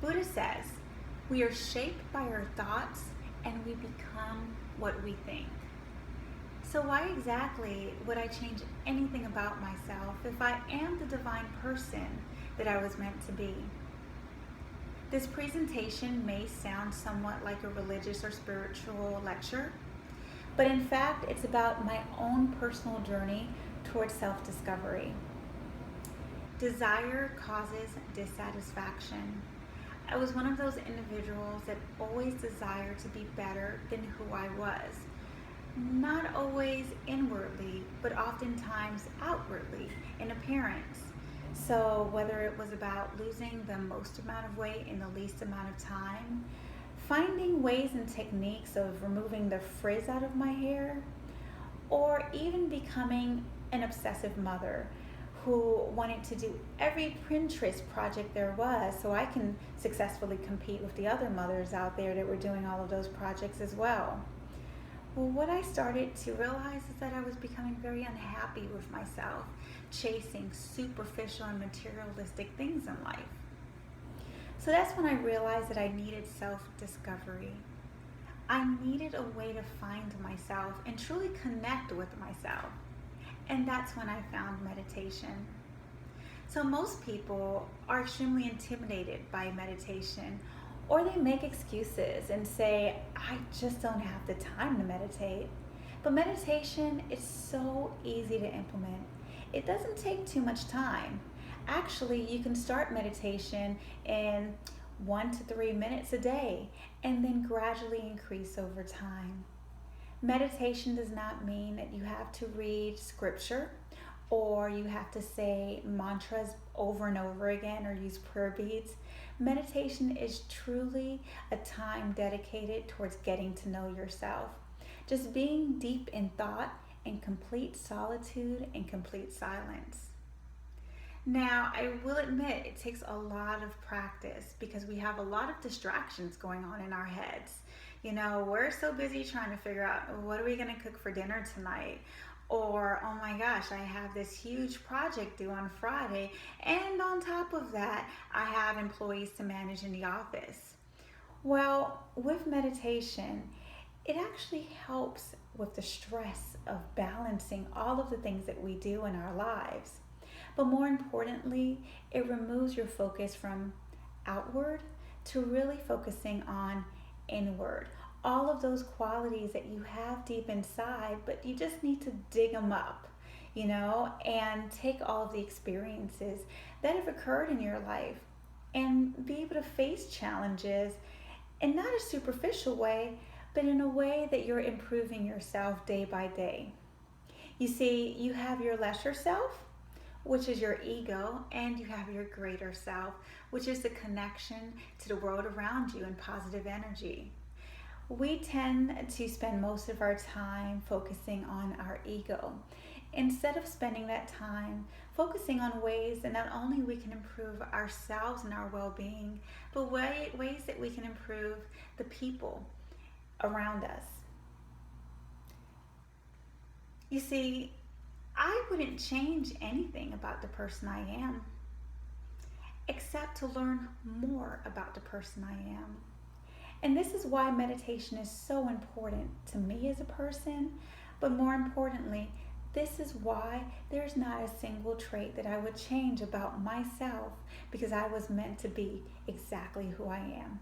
Buddha says, we are shaped by our thoughts and we become what we think. So why exactly would I change anything about myself if I am the divine person that I was meant to be? This presentation may sound somewhat like a religious or spiritual lecture, but in fact, it's about my own personal journey towards self-discovery. Desire causes dissatisfaction. I was one of those individuals that always desired to be better than who I was. Not always inwardly, but oftentimes outwardly in appearance. So whether it was about losing the most amount of weight in the least amount of time, finding ways and techniques of removing the frizz out of my hair, or even becoming an obsessive mother who wanted to do every Pinterest project there was so I can successfully compete with the other mothers out there that were doing all of those projects as well. Well, what I started to realize is that I was becoming very unhappy with myself, chasing superficial and materialistic things in life. So that's when I realized that I needed self-discovery. I needed a way to find myself and truly connect with myself. And that's when I found meditation. So most people are extremely intimidated by meditation, or they make excuses and say, I just don't have the time to meditate. But meditation is so easy to implement. It doesn't take too much time. Actually, you can start meditation in 1 to 3 minutes a day and then gradually increase over time. Meditation does not mean that you have to read scripture or you have to say mantras over and over again or use prayer beads. Meditation is truly a time dedicated towards getting to know yourself. Just being deep in thought, in complete solitude and complete silence. Now, I will admit it takes a lot of practice because we have a lot of distractions going on in our heads. You know, we're so busy trying to figure out what are we going to cook for dinner tonight? Or, oh my gosh, I have this huge project due on Friday, and on top of that, I have employees to manage in the office. Well, with meditation, it actually helps with the stress of balancing all of the things that we do in our lives. But more importantly, it removes your focus from outward to really focusing on inward. All of those qualities that you have deep inside, but you just need to dig them up, and take all of the experiences that have occurred in your life and be able to face challenges in not a superficial way, but in a way that you're improving yourself day by day. You see, you have your lesser self, which is your ego, and you have your greater self, which is the connection to the world around you and positive energy. We tend to spend most of our time focusing on our ego instead of spending that time focusing on ways that not only we can improve ourselves and our well-being, but ways that we can improve the people around us. You see, I wouldn't change anything about the person I am, except to learn more about the person I am. And this is why meditation is so important to me as a person, but more importantly, this is why there's not a single trait that I would change about myself because I was meant to be exactly who I am.